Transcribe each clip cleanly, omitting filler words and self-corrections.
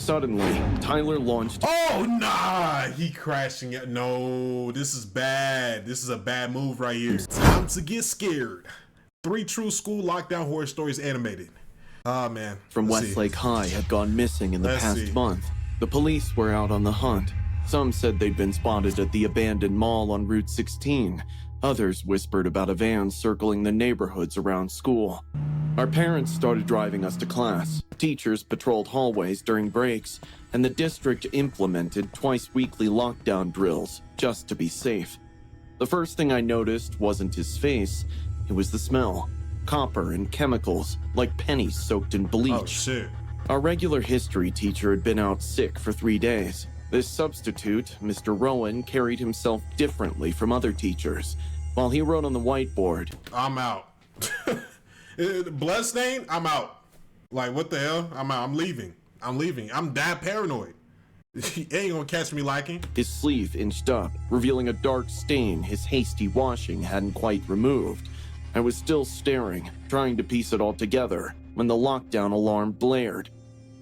Suddenly, Tyler launched. Oh, nah, he crashing it. No, this is bad. This is a bad move right here. Time to get scared. 3 true school lockdown horror stories animated. Oh, man. From Westlake High had gone missing in the past month. The police were out on the hunt. Some said they'd been spotted at the abandoned mall on Route 16. Others whispered about a van circling the neighborhoods around school. Our parents started driving us to class. Teachers patrolled hallways during breaks, and the district implemented twice-weekly lockdown drills just to be safe. The first thing I noticed wasn't his face, it was the smell. Copper and chemicals, like pennies soaked in bleach. Oh, shit. Our regular history teacher had been out sick for 3 days. This substitute, Mr. Rowan, carried himself differently from other teachers. While he wrote on the whiteboard, I'm out. Blood stain? I'm out. Like, what the hell? I'm out. I'm leaving. I'm that paranoid. He ain't gonna catch me lacking. His sleeve inched up, revealing a dark stain his hasty washing hadn't quite removed. I was still staring, trying to piece it all together, when the lockdown alarm blared.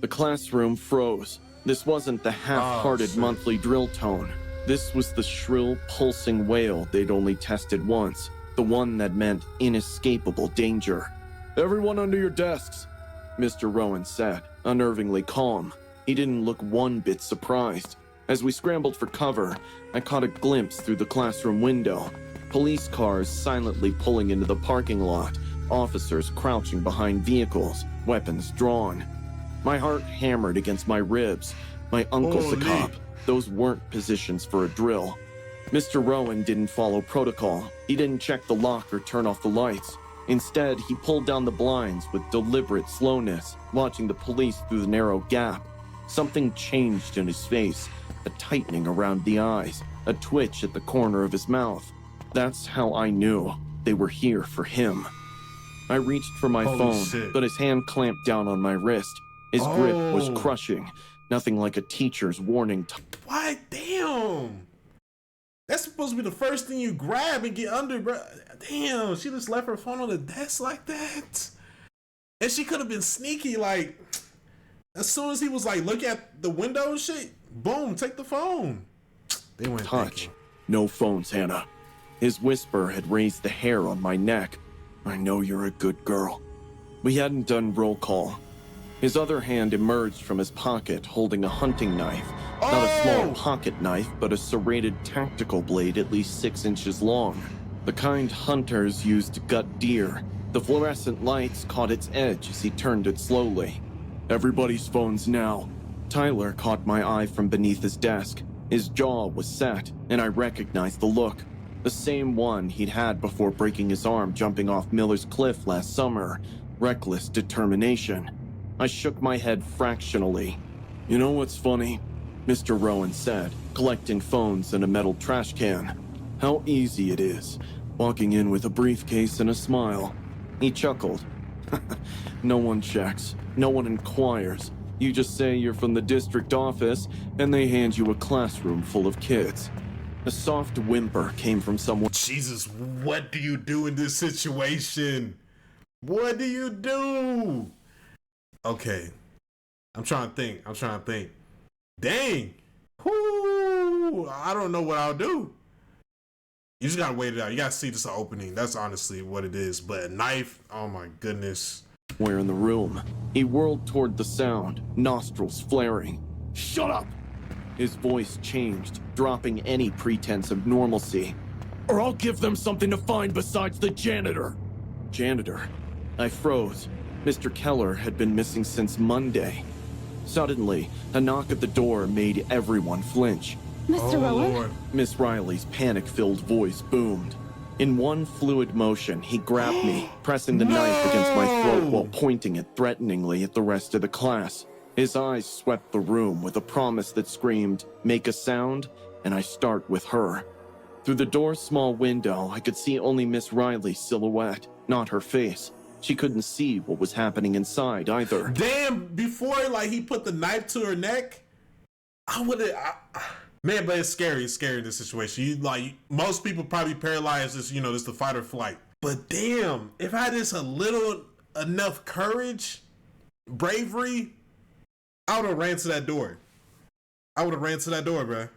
The classroom froze. This wasn't the half-hearted monthly drill tone. This was the shrill, pulsing wail they'd only tested once, the one that meant inescapable danger. "Everyone under your desks," Mr. Rowan said, unnervingly calm. He didn't look one bit surprised. As we scrambled for cover, I caught a glimpse through the classroom window. Police cars silently pulling into the parking lot, officers crouching behind vehicles, weapons drawn. My heart hammered against my ribs. My uncle's a cop. Those weren't positions for a drill. Mr. Rowan didn't follow protocol. He didn't check the lock or turn off the lights. Instead, he pulled down the blinds with deliberate slowness, watching the police through the narrow gap. Something changed in his face, a tightening around the eyes, a twitch at the corner of his mouth. That's how I knew they were here for him. I reached for my phone, but his hand clamped down on my wrist. His grip was crushing, nothing like a teacher's warning. What? Damn. That's supposed to be the first thing you grab and get under, bro. Damn, she just left her phone on the desk like that. And she could have been sneaky, like, as soon as he was like, look at the window and shit, boom, take the phone. They went touch. No phones, Hannah. His whisper had raised the hair on my neck. I know you're a good girl. We hadn't done roll call. His other hand emerged from his pocket holding a hunting knife. Not a small pocket knife, but a serrated tactical blade at least 6 inches long. The kind hunters used to gut deer. The fluorescent lights caught its edge as he turned it slowly. Everybody's phones now. Tyler caught my eye from beneath his desk. His jaw was set, and I recognized the look. The same one he'd had before breaking his arm jumping off Miller's Cliff last summer. Reckless determination. I shook my head fractionally. You know what's funny? Mr. Rowan said, collecting phones in a metal trash can. How easy it is, walking in with a briefcase and a smile. He chuckled. No one checks, no one inquires. You just say you're from the district office, and they hand you a classroom full of kids. A soft whimper came from someone. Jesus, what do you do in this situation? What do you do? Okay, I'm trying to think. Dang. Whoo, I don't know what I'll do. You just gotta wait it out. You gotta see this opening. That's honestly what it is. But a knife, oh my goodness. Where in the room? He whirled toward the sound, nostrils flaring. Shut up! His voice changed, dropping any pretense of normalcy. Or I'll give them something to find besides the janitor. Janitor? I froze. Mr. Keller had been missing since Monday. Suddenly, a knock at the door made everyone flinch. Mr. Rowan? Lord. Miss Riley's panic-filled voice boomed. In one fluid motion, he grabbed me, pressing the knife against my throat while pointing it threateningly at the rest of the class. His eyes swept the room with a promise that screamed, "Make a sound, and I start with her." Through the door's small window, I could see only Miss Riley's silhouette, not her face. She couldn't see what was happening inside either. Damn, before like he put the knife to her neck, I would've... Man, but it's scary in this situation. You like, most people probably paralyzed this, you know, this the fight or flight. But damn, if I had just a little enough courage, bravery, I would have ran to that door. Bro.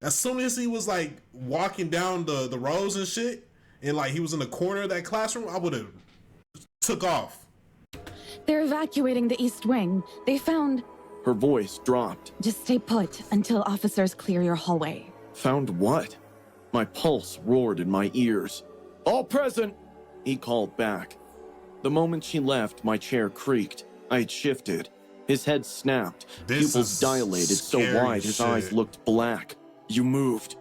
As soon as he was like walking down the rows and shit, and like he was in the corner of that classroom, I would have took off. They're evacuating the East Wing. They found... Her voice dropped. Just stay put until officers clear your hallway. Found what? My pulse roared in my ears. All present, he called back. The moment she left, my chair creaked. I had shifted. His head snapped. Pupils dilated so wide his eyes looked black. You moved,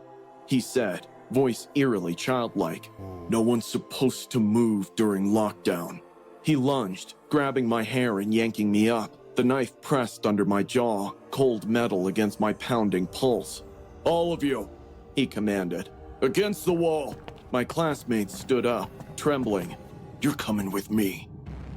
he said, voice eerily childlike. No one's supposed to move during lockdown. He lunged, grabbing my hair and yanking me up. The knife pressed under my jaw, cold metal against my pounding pulse. All of you, he commanded. Against the wall. My classmates stood up, trembling. You're coming with me,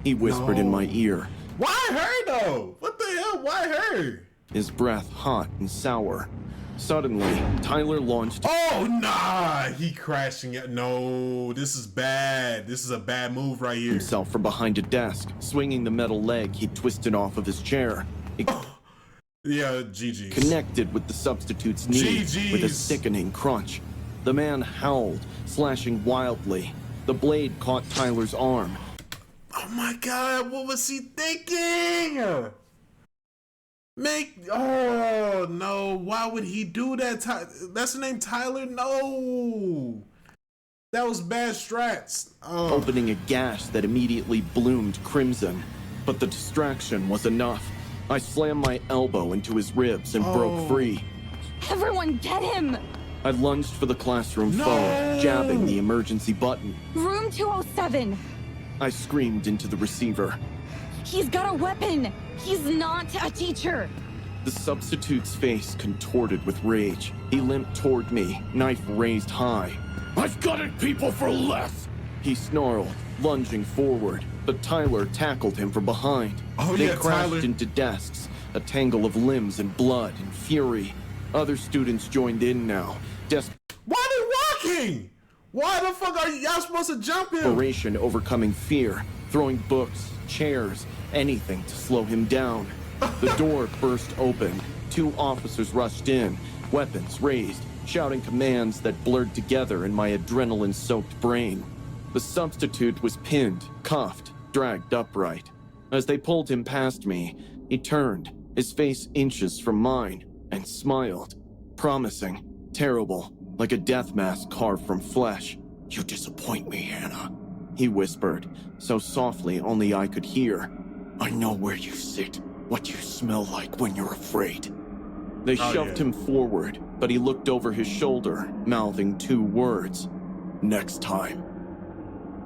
he whispered in my ear. Why her though? What the hell? Why her? His breath hot and sour. Suddenly, Tyler launched... Oh, nah! He crashing it. No, this is bad. This is a bad move right here. ...himself from behind a desk, swinging the metal leg he'd twisted off of his chair. Yeah, GG's. Connected with the substitute's knee with a sickening crunch. The man howled, slashing wildly. The blade caught Tyler's arm. Oh my God, what was he thinking? Oh no, why would he do that? That's the name, Tyler? No. That was bad strats. Opening a gash that immediately bloomed crimson. But the distraction was enough. I slammed my elbow into his ribs and broke free. Everyone get him! I lunged for the classroom phone, jabbing the emergency button. Room 207. I screamed into the receiver. He's got a weapon! He's not a teacher! The substitute's face contorted with rage. He limped toward me, knife raised high. I've gutted people for less! He snarled, lunging forward, but Tyler tackled him from behind. They crashed into desks, a tangle of limbs and blood and fury. Other students joined in now. Why are they walking? Why the fuck are y'all supposed to jump him? Desperation overcoming fear, throwing books, chairs, anything to slow him down. The door burst open. 2 officers rushed in, weapons raised, shouting commands that blurred together in my adrenaline-soaked brain. The substitute was pinned, cuffed, dragged upright. As they pulled him past me, he turned, his face inches from mine, and smiled. Promising, terrible, like a death mask carved from flesh. You disappoint me, Hannah, he whispered, so softly only I could hear. I know where you sit, what you smell like when you're afraid. They shoved him forward, but he looked over his shoulder, mouthing 2 words. Next time.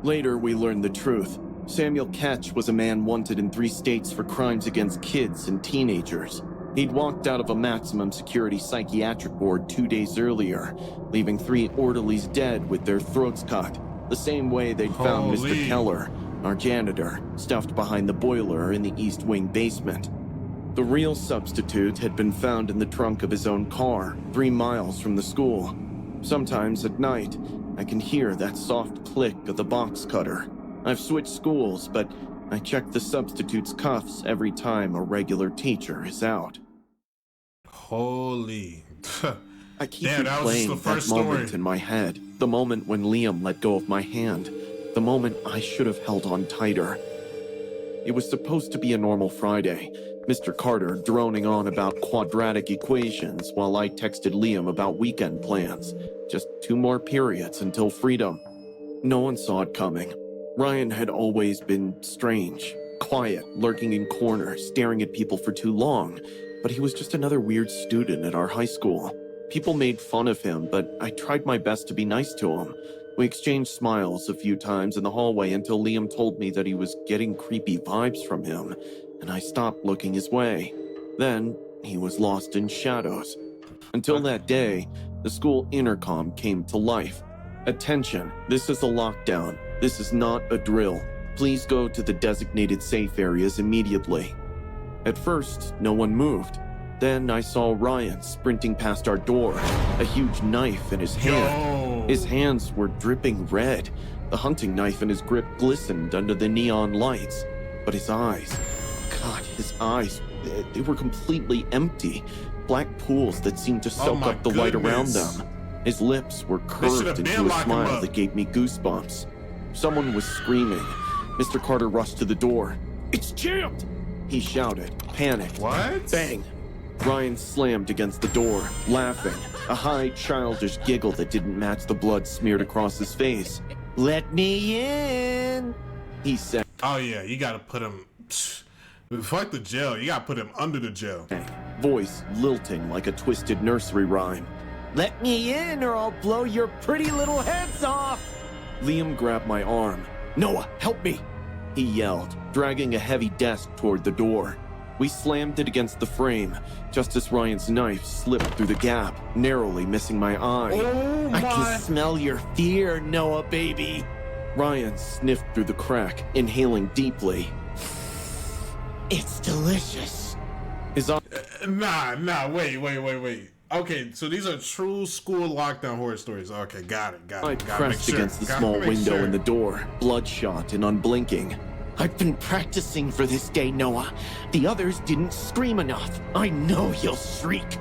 Later, we learned the truth. Samuel Ketch was a man wanted in 3 states for crimes against kids and teenagers. He'd walked out of a maximum security psychiatric ward 2 days earlier, leaving 3 orderlies dead with their throats cut, the same way they'd found Mr. Keller, our janitor, stuffed behind the boiler in the East Wing basement. The real substitute had been found in the trunk of his own car, 3 miles from the school. Sometimes at night, I can hear that soft click of the box cutter. I've switched schools, but I check the substitute's cuffs every time a regular teacher is out. Holy. I keep replaying that moment in my head. The moment when Liam let go of my hand. The moment I should have held on tighter. It was supposed to be a normal Friday. Mr. Carter droning on about quadratic equations while I texted Liam about weekend plans. Just 2 more periods until freedom. No one saw it coming. Ryan had always been strange, quiet, lurking in corners, staring at people for too long. But he was just another weird student at our high school. People made fun of him, but I tried my best to be nice to him. We exchanged smiles a few times in the hallway until Liam told me that he was getting creepy vibes from him, and I stopped looking his way. Then, he was lost in shadows. Until that day, the school intercom came to life. Attention, this is a lockdown. This is not a drill. Please go to the designated safe areas immediately. At first, no one moved. Then I saw Ryan sprinting past our door, a huge knife in his hand. His hands were dripping red. The hunting knife in his grip glistened under the neon lights. But his eyes, God, his eyes, they were completely empty. Black pools that seemed to soak my up the light around goodness. them. His lips were should've curved been into a locking him smile up. that gave me goosebumps. Someone was screaming. Mr. Carter rushed to the door. "It's jammed!" he shouted, panicked. What? Bang! Ryan slammed against the door, laughing, a high, childish giggle that didn't match the blood smeared across his face. "Let me in," he said. Oh yeah, you gotta put him. Fuck the jail. You gotta put him under the jail. Voice lilting like a twisted nursery rhyme. "Let me in or I'll blow your pretty little heads off!" Liam grabbed my arm. "Noah, help me!" he yelled, dragging a heavy desk toward the door. We slammed it against the frame, just as Ryan's knife slipped through the gap, narrowly missing my eye. Oh "I my. can smell your fear, Noah, baby." Ryan sniffed through the crack, inhaling deeply. "It's delicious." His eyes Nah, wait. Okay, so these are true school lockdown horror stories. Okay, got it. I Gotta make pressed sure. against the Gotta small make window sure. in the door, bloodshot and unblinking. "I've been practicing for this day, Noah. The others didn't scream enough. I know you'll shriek."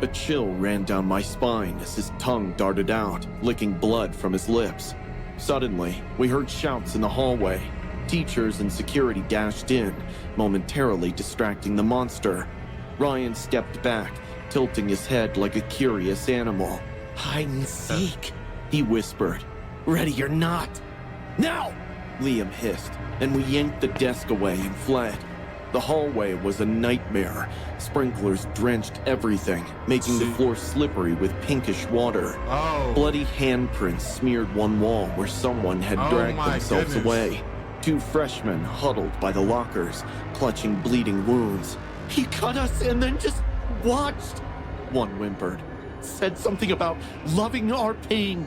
A chill ran down my spine as his tongue darted out, licking blood from his lips. Suddenly, we heard shouts in the hallway. Teachers and security dashed in, momentarily distracting the monster. Ryan stepped back, tilting his head like a curious animal. "Hide and seek," he whispered. "Ready or not." "Now!" Liam hissed, and we yanked the desk away and fled. The hallway was a nightmare. Sprinklers drenched everything, making the floor slippery with pinkish water. Oh. Bloody handprints smeared one wall where someone had Oh dragged my themselves goodness. away. Two freshmen huddled by the lockers, clutching bleeding wounds. "He cut us and then just watched," one whimpered. "Said something about loving our pain."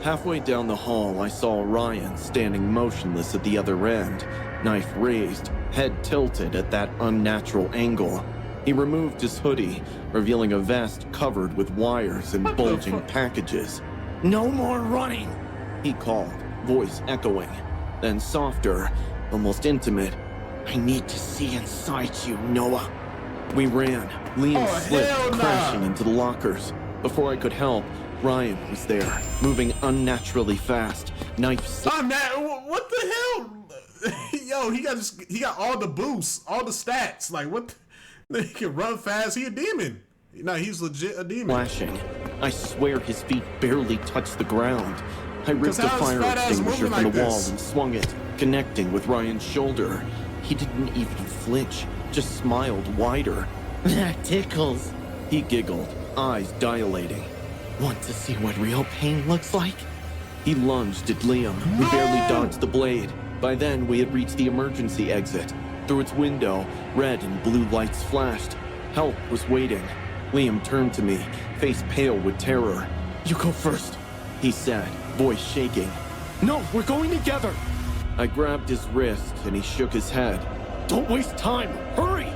Halfway down the hall, I saw Ryan standing motionless at the other end, knife raised, head tilted at that unnatural angle. He removed his hoodie, revealing a vest covered with wires and What the bulging fuck? packages. "No more running," he called, voice echoing. Then softer, almost intimate. "I need to see inside you, Noah." We ran. Liam Oh, slipped, hell nah. crashing into the lockers. Before I could help, Ryan was there, moving unnaturally fast, knife Oh man, what the hell? Yo, he got all the boosts, all the stats. Like what? He can run fast. He a demon. No, he's legit a demon. flashing. I swear his feet barely touched the ground. I ripped 'Cause a how is fire fat ass extinguisher moving from the like wall this? and swung it, connecting with Ryan's shoulder. He didn't even flinch, just smiled wider. "That tickles," he giggled, eyes dilating. "Want to see what real pain looks like?" He lunged at Liam, who barely dodged the blade. By then, we had reached the emergency exit. Through its window, red and blue lights flashed. Help was waiting. Liam turned to me, face pale with terror. "You go first," he said, voice shaking. "No, we're going together." I grabbed his wrist and he shook his head. "Don't waste time, hurry!"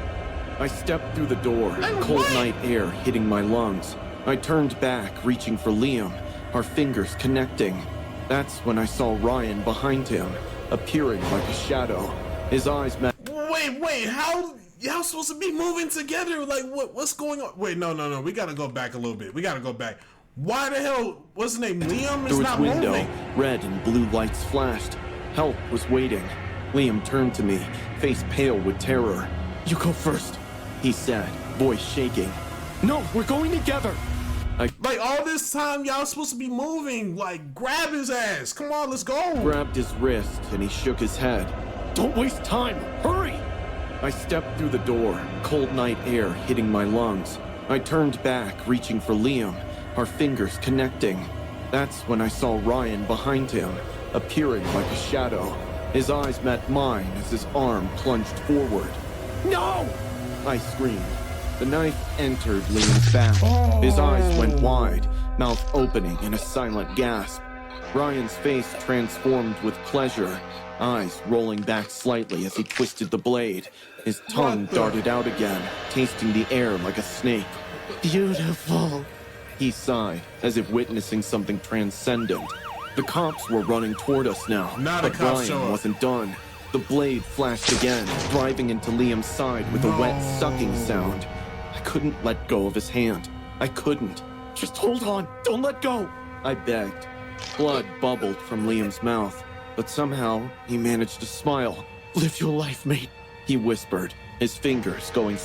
I stepped through the door, cold night air hitting my lungs. I turned back, reaching for Liam, our fingers connecting. That's when I saw Ryan behind him, appearing like a shadow. His eyes met. Wait, how y'all supposed to be moving together? Like what's going on? Wait, no. We gotta go back a little bit. We gotta go back. Why the hell? What's his name? Liam is Through its not window, moving. red and blue lights flashed. Help was waiting. Liam turned to me, face pale with terror. "You go first," he said, voice shaking. "No, we're going together." I Like all this time, y'all supposed to be moving. Like grab his ass. Come on, let's go. grabbed his wrist and he shook his head. "Don't waste time, hurry!" I stepped through the door, cold night air hitting my lungs. I turned back, reaching for Liam, our fingers connecting. That's when I saw Ryan behind him, appearing like a shadow. His eyes met mine as his arm plunged forward. "No!" I screamed. The knife entered Liam's back. His eyes went wide, mouth opening in a silent gasp. Ryan's face transformed with pleasure, eyes rolling back slightly as he twisted the blade. His tongue darted out again, tasting the air like a snake. "Beautiful," he sighed, as if witnessing something transcendent. The cops were running toward us now, Now the but cops show Ryan up. wasn't done. The blade flashed again, driving into Liam's side with a wet, sucking sound. I couldn't let go of his hand. I couldn't. Just hold on. Don't let go, I begged. Blood bubbled from Liam's mouth, but somehow he managed to smile. Live your life, mate, he whispered, his fingers going...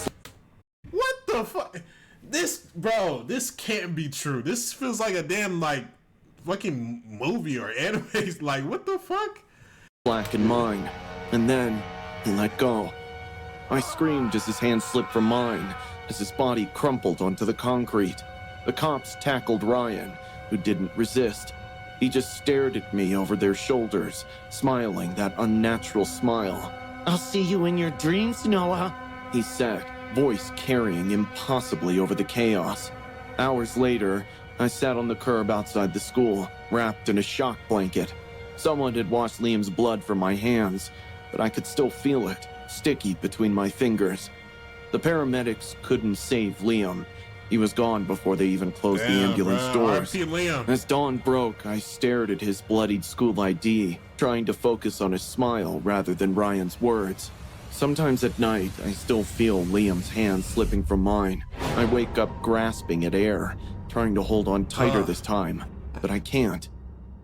What the fuck? This can't be true. This feels like a damn, like, fucking movie or anime. Like, what the fuck? Black in mine, and then he let go. I screamed as his hand slipped from mine, as his body crumpled onto the concrete. The cops tackled Ryan, who didn't resist. He just stared at me over their shoulders, smiling that unnatural smile. I'll see you in your dreams, Noah, he said, voice carrying impossibly over the chaos. Hours later, I sat on the curb outside the school, wrapped in a shock blanket. Someone had washed Liam's blood from my hands, but I could still feel it, sticky between my fingers. The paramedics couldn't save Liam. He was gone before they even closed the ambulance doors. As dawn broke, I stared at his bloodied school ID, trying to focus on his smile rather than Ryan's words. Sometimes at night, I still feel Liam's hand slipping from mine. I wake up grasping at air, trying to hold on tighter this time, but I can't.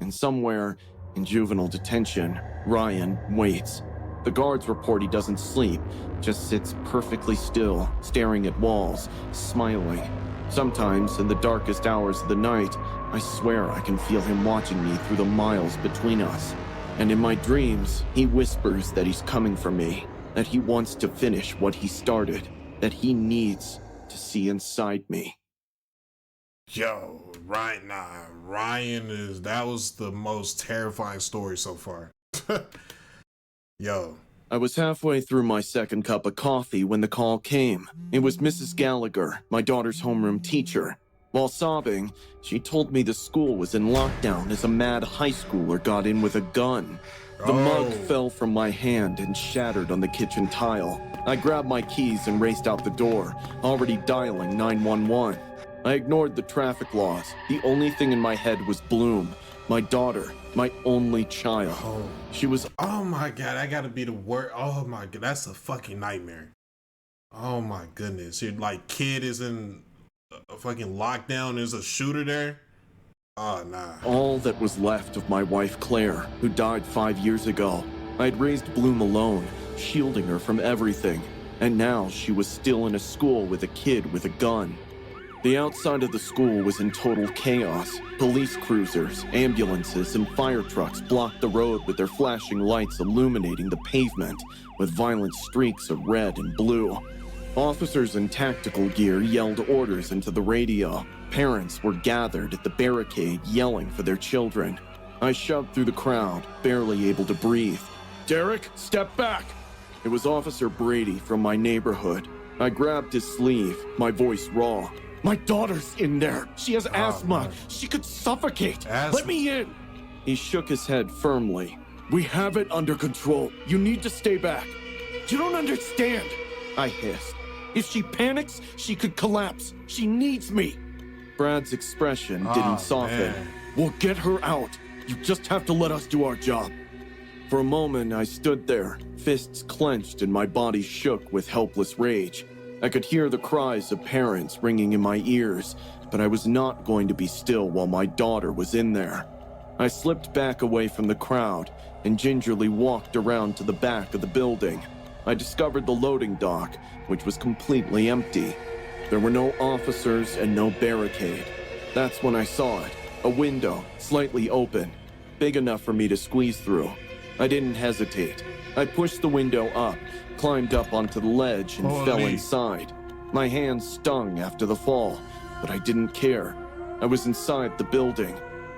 And somewhere in juvenile detention, Ryan waits. The guards report he doesn't sleep, just sits perfectly still, staring at walls, smiling. Sometimes, in the darkest hours of the night, I swear I can feel him watching me through the miles between us. And in my dreams, he whispers that he's coming for me, that he wants to finish what he started, that he needs to see inside me. Yo, that was the most terrifying story so far. Yo. I was halfway through my second cup of coffee when the call came. It was Mrs. Gallagher, my daughter's homeroom teacher. While sobbing, she told me the school was in lockdown as a mad high schooler got in with a gun. The mug fell from my hand and shattered on the kitchen tile. I grabbed my keys and raced out the door, already dialing 911. I ignored the traffic laws. The only thing in my head was Bloom, my daughter, my only child. She was... Oh my God, I gotta be the word. Oh my God, that's a fucking nightmare. Oh my goodness. Your like kid is in a fucking lockdown. There's a shooter there. Oh, nah. All that was left of my wife Claire, who died 5 years ago. I'd raised Bloom alone, shielding her from everything. And now she was still in a school with a kid with a gun. The outside of the school was in total chaos. Police cruisers, ambulances, and fire trucks blocked the road with their flashing lights illuminating the pavement with violent streaks of red and blue. Officers in tactical gear yelled orders into the radio. Parents were gathered at the barricade yelling for their children. I shoved through the crowd, barely able to breathe. Derek, step back! It was Officer Brady from my neighborhood. I grabbed his sleeve, my voice raw. My daughter's in there. She has asthma. Man. She could suffocate. Let me in. He shook his head firmly. We have it under control. You need to stay back. You don't understand, I hissed. If she panics, she could collapse. She needs me. Brad's expression didn't soften. Man. We'll get her out. You just have to let us do our job. For a moment, I stood there, fists clenched and my body shook with helpless rage. I could hear the cries of parents ringing in my ears, but I was not going to be still while my daughter was in there. I slipped back away from the crowd and gingerly walked around to the back of the building. I discovered the loading dock, which was completely empty. There were no officers and no barricade. That's when I saw it, a window, slightly open, big enough for me to squeeze through. I didn't hesitate. I pushed the window up, climbed up onto the ledge and fell inside. My hands stung after the fall, but I didn't care. I was inside the building.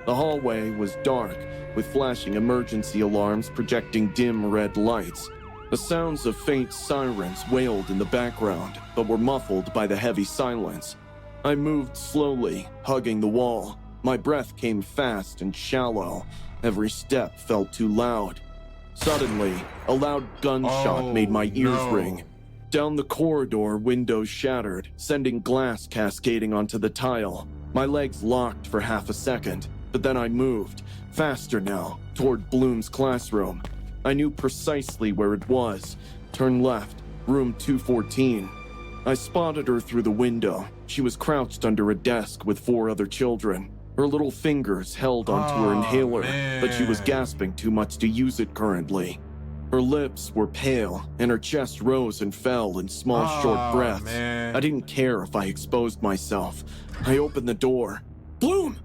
The hallway was dark, with flashing emergency alarms projecting dim red lights. The sounds of faint sirens wailed in the background, but were muffled by the heavy silence. I moved slowly, hugging the wall. My breath came fast and shallow. Every step felt too loud. Suddenly, a loud gunshot made my ears ring. Down the corridor, windows shattered, sending glass cascading onto the tile. My legs locked for half a second, but then I moved, faster now, toward Bloom's classroom. I knew precisely where it was. Turn left, room 214. I spotted her through the window. She was crouched under a desk with 4 other children. Her little fingers held onto her inhaler, but she was gasping too much to use it currently. Her lips were pale, and her chest rose and fell in small, short breaths. I didn't care if I exposed myself. I opened the door. Bloom!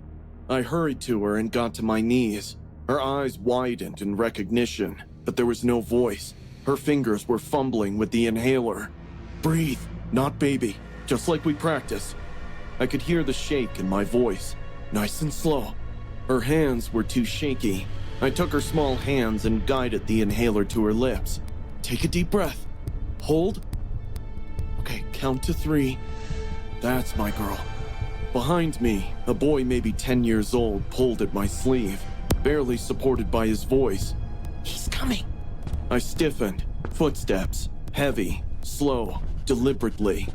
I hurried to her and got to my knees. Her eyes widened in recognition, but there was no voice. Her fingers were fumbling with the inhaler. Breathe, not baby, just like we practiced. I could hear the shake in my voice, nice and slow. Her hands were too shaky. I took her small hands and guided the inhaler to her lips. Take a deep breath. Hold. Okay, count to 3. That's my girl. Behind me, a boy maybe 10 years old pulled at my sleeve, barely supported by his voice. He's coming. I stiffened. Footsteps. Heavy, slow, deliberately.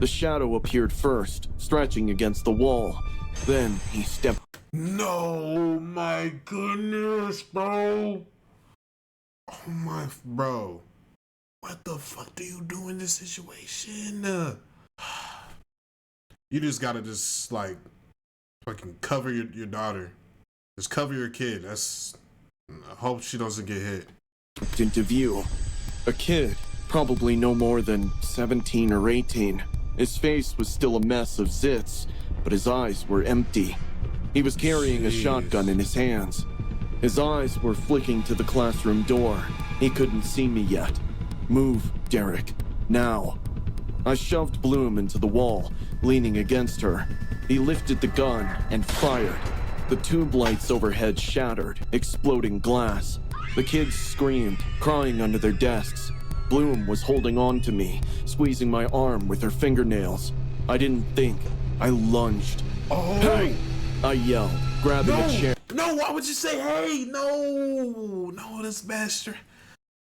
The shadow appeared first, stretching against the wall. Then he stepped. No, my goodness, bro. Oh my, bro. What the fuck do you do in this situation? You just gotta just like fucking cover your daughter. Just cover your kid. I hope she doesn't get hit. Into view. A kid, probably no more than 17 or 18. His face was still a mess of zits, but his eyes were empty. He was carrying a shotgun in his hands. His eyes were flicking to the classroom door. He couldn't see me yet. Move, Derek. Now. I shoved Bloom into the wall, leaning against her. He lifted the gun and fired. The tube lights overhead shattered, exploding glass. The kids screamed, crying under their desks. Bloom was holding on to me, squeezing my arm with her fingernails. I didn't think. I lunged. Oh! Hey! I yelled, grabbing a chair. No, why would you say hey? No, that's bastard.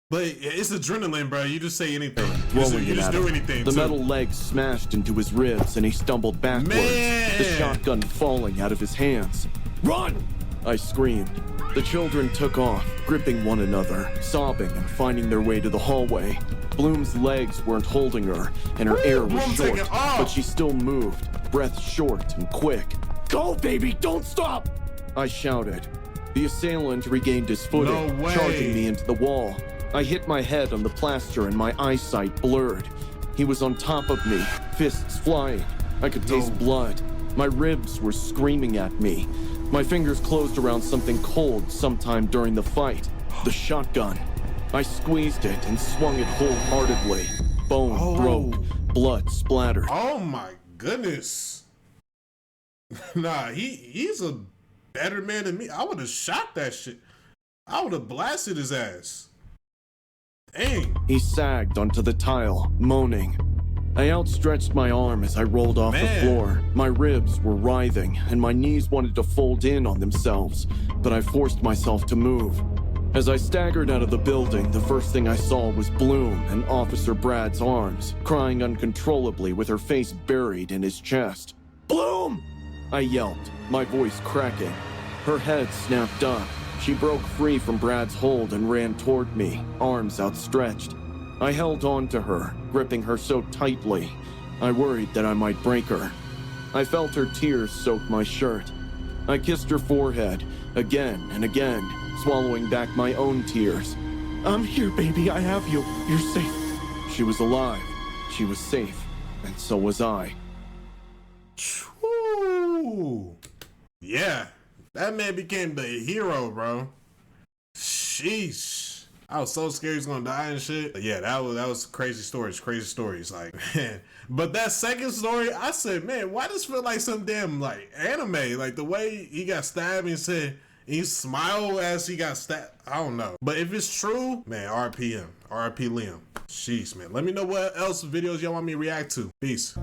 But it's adrenaline, bro. You just say anything. You just do anything. The metal leg smashed into his ribs and he stumbled backwards, the shotgun falling out of his hands. Run! I screamed. The children took off, gripping one another, sobbing and finding their way to the hallway. Bloom's legs weren't holding her, and her air was short, but she still moved, breath short and quick. Go, baby, don't stop! I shouted. The assailant regained his footing, charging me into the wall. I hit my head on the plaster and my eyesight blurred. He was on top of me, fists flying. I could taste blood. My ribs were screaming at me. My fingers closed around something cold sometime during the fight. The shotgun. I squeezed it and swung it wholeheartedly. Bone broke, blood splattered. Oh my goodness. Nah, he's a better man than me. I would have shot that shit. I would have blasted his ass. Dang. He sagged onto the tile, moaning. I outstretched my arm as I rolled off the floor. My ribs were writhing, and my knees wanted to fold in on themselves, but I forced myself to move. As I staggered out of the building, the first thing I saw was Bloom in Officer Brad's arms, crying uncontrollably with her face buried in his chest. Bloom! I yelped, my voice cracking. Her head snapped up. She broke free from Brad's hold and ran toward me, arms outstretched. I held on to her, gripping her so tightly. I worried that I might break her. I felt her tears soak my shirt. I kissed her forehead, again and again, swallowing back my own tears. I'm here, baby, I have you. You're safe. She was alive. She was safe. And so was I. Woo. Yeah, that man became the hero, bro. Sheesh. I was so scared he was gonna die and shit. But yeah, that was crazy stories, like, man. But that second story, I said, man, why does it feel like some damn like anime? Like the way he got stabbed and said he smiled as he got stabbed. I don't know. But if it's true, man, RP him. RP Liam. Sheesh, man. Let me know what else videos y'all want me to react to. Peace.